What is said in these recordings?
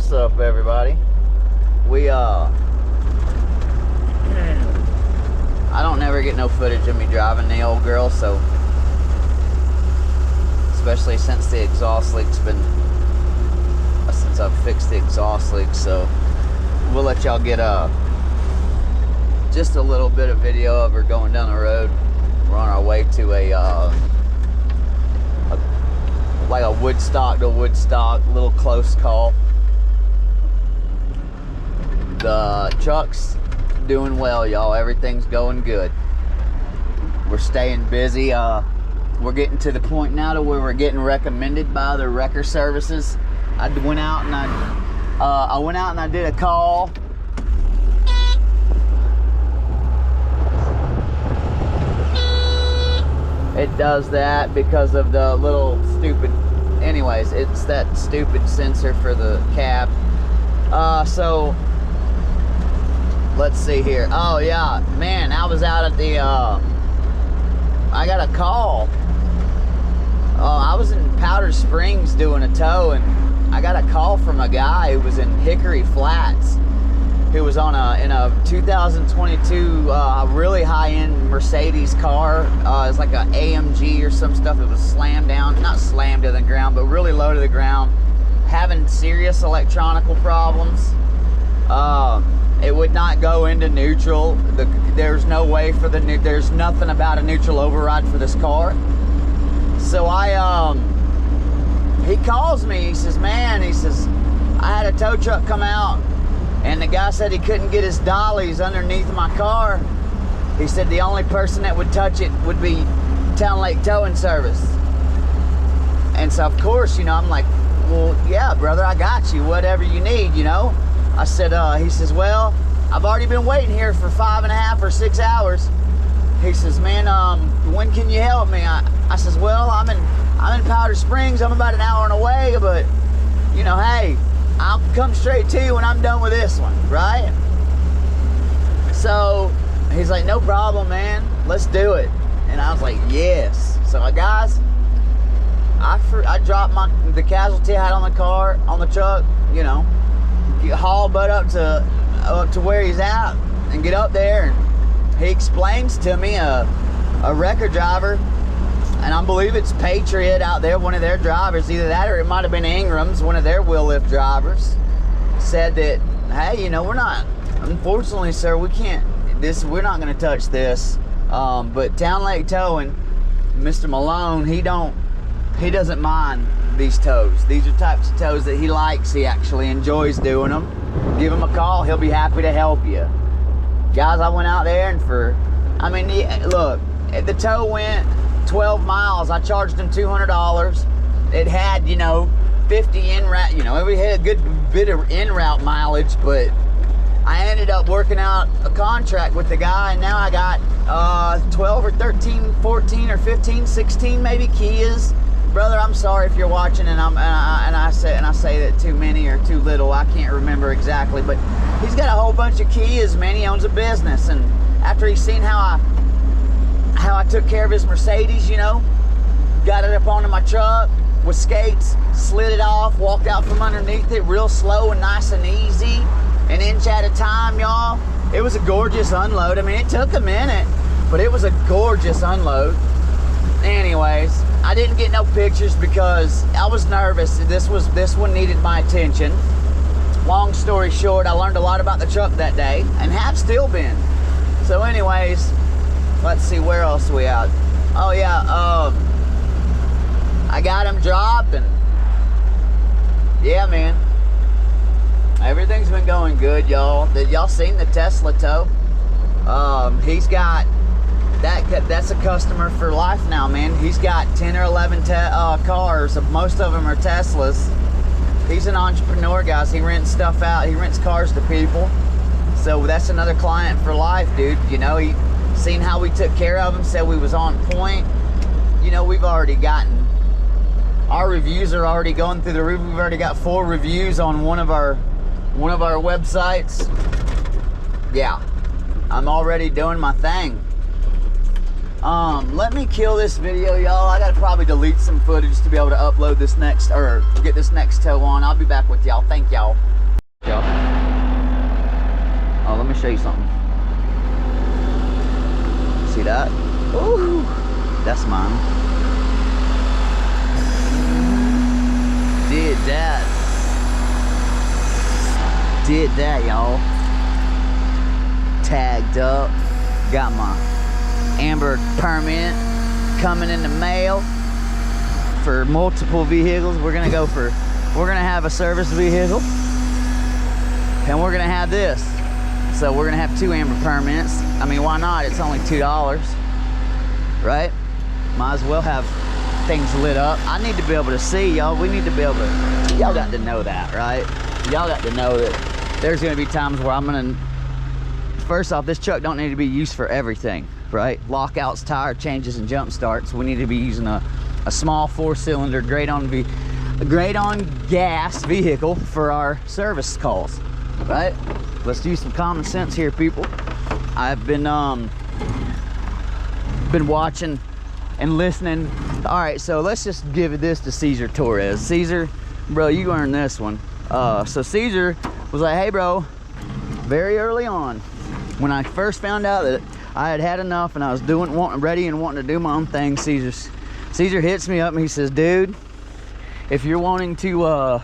What's up, everybody? I don't never get no footage of me driving the old girl, so especially since the exhaust leak's been since I've fixed the exhaust leak, so we'll let y'all get just a little bit of video of her going down the road. We're on our way to like a Woodstock to Woodstock, little close call. The truck's doing well, y'all. Everything's going good. We're staying busy. We're getting to the point now to where we're getting recommended by other wrecker services. I went out and I did a call. It does that because of the little stupid, anyways, it's that stupid sensor for the cab. So let's see here. Oh yeah, man, I was out at the I got a call. I was in Powder Springs doing a tow, and I got a call from a guy who was in Hickory Flats, who was on in a 2022 really high-end Mercedes car. It's like an AMG or some stuff. It was slammed down, not slammed to the ground, but really low to the ground, having serious electronical problems. It would not go into neutral. There's no way for there's nothing about a neutral override for this car. So he calls me, he says, man, he says, I had a tow truck come out, and the guy said he couldn't get his dollies underneath my car. He said the only person that would touch it would be Town Lake Towing Service. And so, of course, you know, I'm like, well, yeah, brother, I got you, whatever you need, you know. I said, he says, well, I've already been waiting here for 5.5 or 6 hours. He says, man, when can you help me? I says, well, I'm in Powder Springs. I'm about an hour away, but, you know, hey, I'll come straight to you when I'm done with this one, right? So he's like, no problem, man. Let's do it. And I was like, yes. So guys, I dropped the casualty hat on the truck, you know, haul butt up to where he's at and get up there. And he explains to me a wrecker driver, and I believe it's Patriot out there, one of their drivers, either that or it might have been Ingram's, one of their wheel lift drivers, said that, hey, you know, we're not, unfortunately, sir, we're not going to touch this. But Town Lake Towing, Mr. Malone, he doesn't mind these tows. These are types of tows that he likes. He actually enjoys doing them. Give him a call. He'll be happy to help you. Guys, I went out there and look, the tow went 12 miles. I charged him $200. It had, you know, 50 en route, you know, we had a good bit of en route mileage, but I ended up working out a contract with the guy, and now I got 12 or 13, 14 or 15, 16 maybe Kias. Brother, I'm sorry if you're watching, and I say that too many or too little. I can't remember exactly, but he's got a whole bunch of Kias, man. He owns a business, and after he's seen how I took care of his Mercedes, you know, got it up onto my truck with skates, slid it off, walked out from underneath it real slow and nice and easy, an inch at a time, y'all. It was a gorgeous unload. I mean, it took a minute, but it was a gorgeous unload. Anyways, I didn't get no pictures because I was nervous. This one needed my attention. Long story short, I learned a lot about the truck that day and have still been. So anyways, let's see, where else are we at? Oh yeah, I got him dropped, and yeah, man, everything's been going good, y'all. Y'all seen the Tesla tow? He's got that's a customer for life now, man. He's got 10 or 11 cars. Most of them are Teslas. He's an entrepreneur, guys. He rents stuff out. He rents cars to people. So that's another client for life, dude. You know, he seen how we took care of him, said we was on point. You know, we've already gotten, our reviews are already going through the roof. We've already got 4 reviews on one of our websites. Yeah, I'm already doing my thing. Let me kill this video, y'all. I gotta probably delete some footage to be able to upload this next, or get this next tow on. I'll be back with y'all. Thank y'all. y'all. Oh, let me show you something. See that? Ooh, that's mine. Did that, y'all. Tagged up. Got my Amber permit coming in the mail for multiple vehicles. We're gonna have a service vehicle, and we're gonna have this. So we're gonna have 2 Amber permits. I mean, why not? It's only $2, right? Might as well have things lit up. I need to be able to see, y'all. We need to be able to, y'all got to know that, right? Y'all got to know that there's gonna be times where I'm gonna, first off, this truck don't need to be used for everything, right? Lockouts, tire changes, and jump starts. We need to be using a small 4-cylinder, great on gas vehicle for our service calls, right? Let's use some common sense here, people. I've been watching and listening. All right, so let's just give this to Caesar Torres. Caesar, bro, you earned this one. So Caesar was like, hey, bro, very early on, when I first found out that I had had enough and I was ready and wanting to do my own thing, Caesar hits me up and he says, dude, if you're wanting to,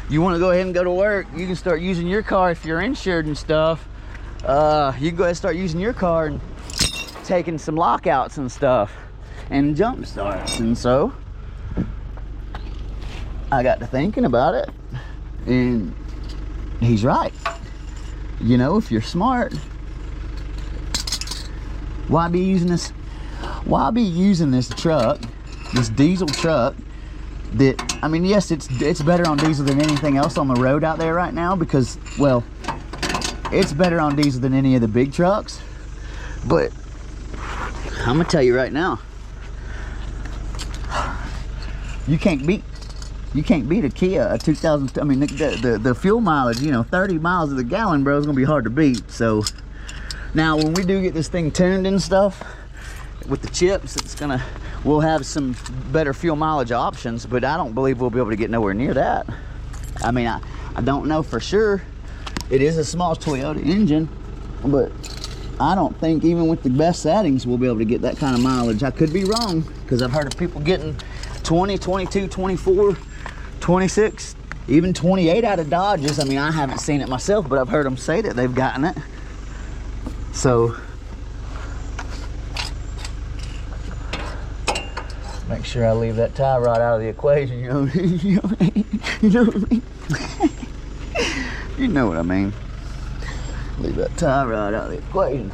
you want to go ahead and go to work, you can start using your car if you're insured and stuff. You can go ahead and start using your car and taking some lockouts and stuff and jump starts. And so I got to thinking about it, and he's right. You know, if you're smart, why be using this truck, this diesel truck that, I mean, yes, it's better on diesel than anything else on the road out there right now, because, well, it's better on diesel than any of the big trucks. But I'm gonna tell you right now, you can't beat a Kia, a 2000. I mean, the fuel mileage, you know, 30 miles to the gallon, bro, is gonna be hard to beat. So now when we do get this thing tuned and stuff with the chips, we'll have some better fuel mileage options, but I don't believe we'll be able to get nowhere near that. I mean, I don't know for sure. It is a small Toyota engine, but I don't think even with the best settings we'll be able to get that kind of mileage. I could be wrong, because I've heard of people getting 20, 22, 24, 26, even 28 out of Dodges. I mean, I haven't seen it myself, but I've heard them say that they've gotten it. So make sure I leave that tie rod out of the equation, you know what I mean? You know what I mean? You know what I mean. Leave that tie rod out of the equation.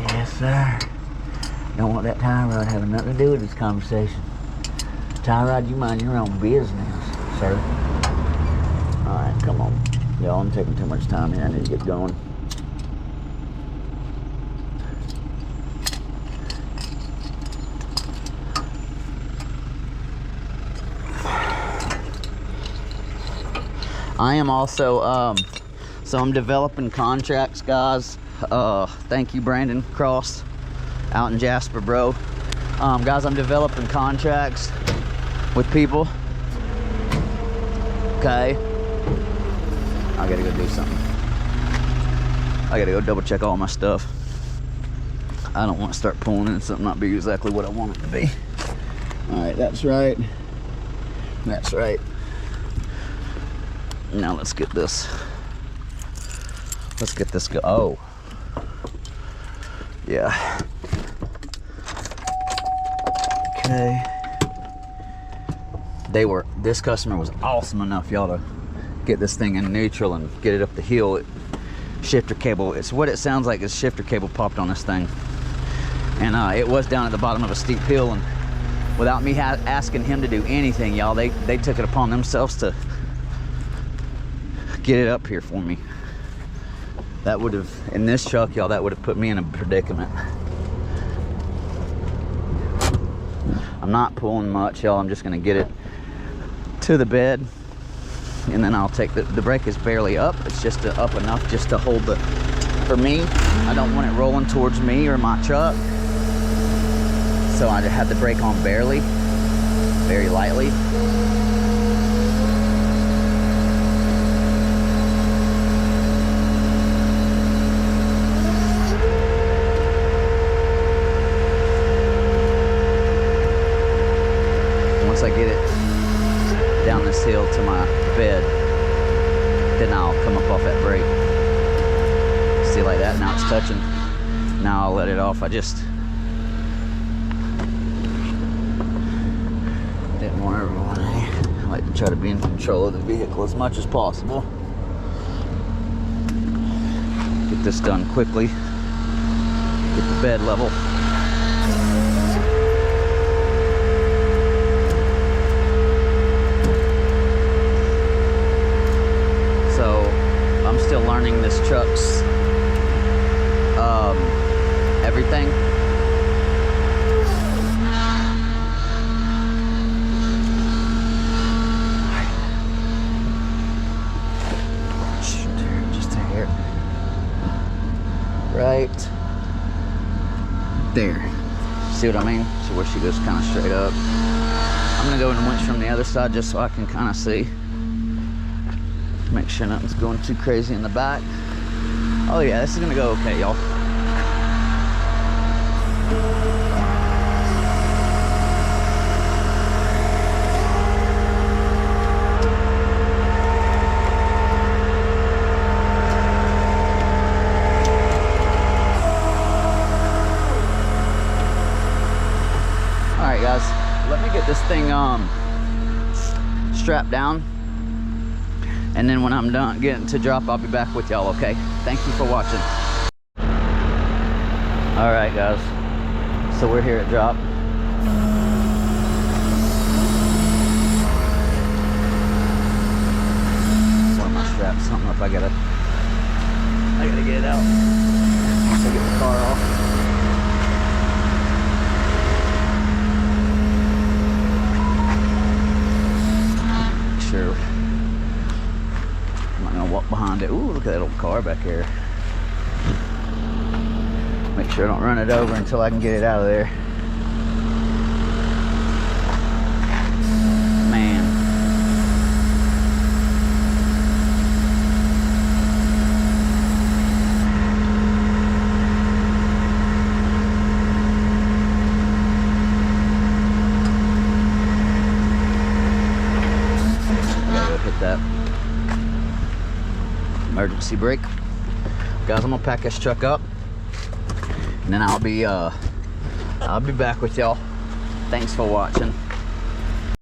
Yes, sir. Don't want that tie rod having nothing to do with this conversation. Tie rod, you mind your own business, sir. All right, come on. Y'all, I'm taking too much time here. I need to get going. I am also, so I'm developing contracts, guys. Thank you, Brandon Cross, out in Jasper, bro. Guys, I'm developing contracts with people. Okay. I gotta go do something. I gotta go double check all my stuff. I don't want to start pulling in something not be exactly what I want it to be. All right, that's right. That's right. Now let's get this. Let's get this go. Oh, yeah. Okay. This customer was awesome enough, y'all, to get this thing in neutral and get it up the hill. Shifter cable, it's what it sounds like, is shifter cable popped on this thing. And it was down at the bottom of a steep hill, and without me asking him to do anything, y'all, they took it upon themselves to get it up here for me. That would have, in this truck, y'all, that would have put me in a predicament. I'm not pulling much, y'all. I'm just gonna get it to the bed, and then I'll take the brake is barely up. It's just up enough just to hold the, for me, I don't want it rolling towards me or my truck. So I have the brake on barely, very lightly. once I get it down this hill to my bed, then I'll come up off that brake. See, like that, now it's touching. Now I'll let it off. I just didn't want everyone. I like to try to be in control of the vehicle as much as possible. Get this done quickly. Get the bed level. So I'm still learning this truck's everything. Just here. Right there. See what I mean? So where she goes kind of straight up. I'm gonna go and winch from the other side just so I can kind of see. Make sure nothing's going too crazy in the back. Oh yeah, this is gonna go okay, y'all. Alright guys, let me get this thing strapped down. And then when I'm done getting to drop, I'll be back with y'all, okay? Thank you for watching. All right, guys. So we're here at drop. Where my strap's something up. I gotta get it out. Once I get the car off. Sure. Walk behind it. Ooh, look at that old car back here. Make sure I don't run it over until I can get it out of there. Man. I gotta go hit that emergency brake. Guys, I'm gonna pack this truck up and then I'll be back with y'all. Thanks for watching.